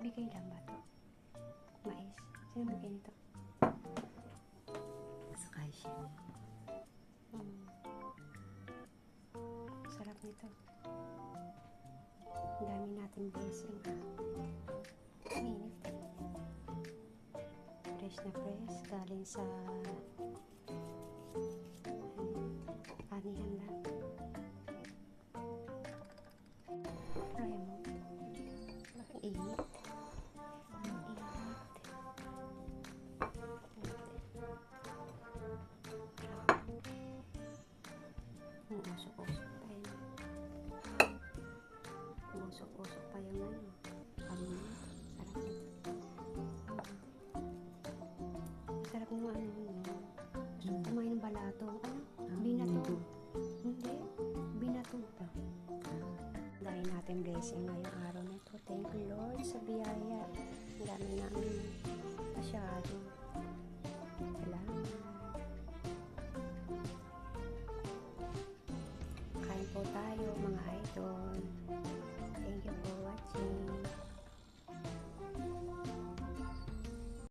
Bigay lang ba to? Mais. Sino bigay nito? Sakay siya. Sarap nito. Ang dami natin blessing. Mainit. Fresh na fresh. Galing sa anihan lang. Try mo. Bakit init? Usok-usok pa yun. Usok-usok pa yung ano. Sarap nito. Sarap ng ano. Gusto ko kumain ng balatong. Ano? Binato. Hindi. Binato pa. Dahil natin blessing ngayong araw na ito. Thank you Lord sa biyaya. Ang dami namin masyado.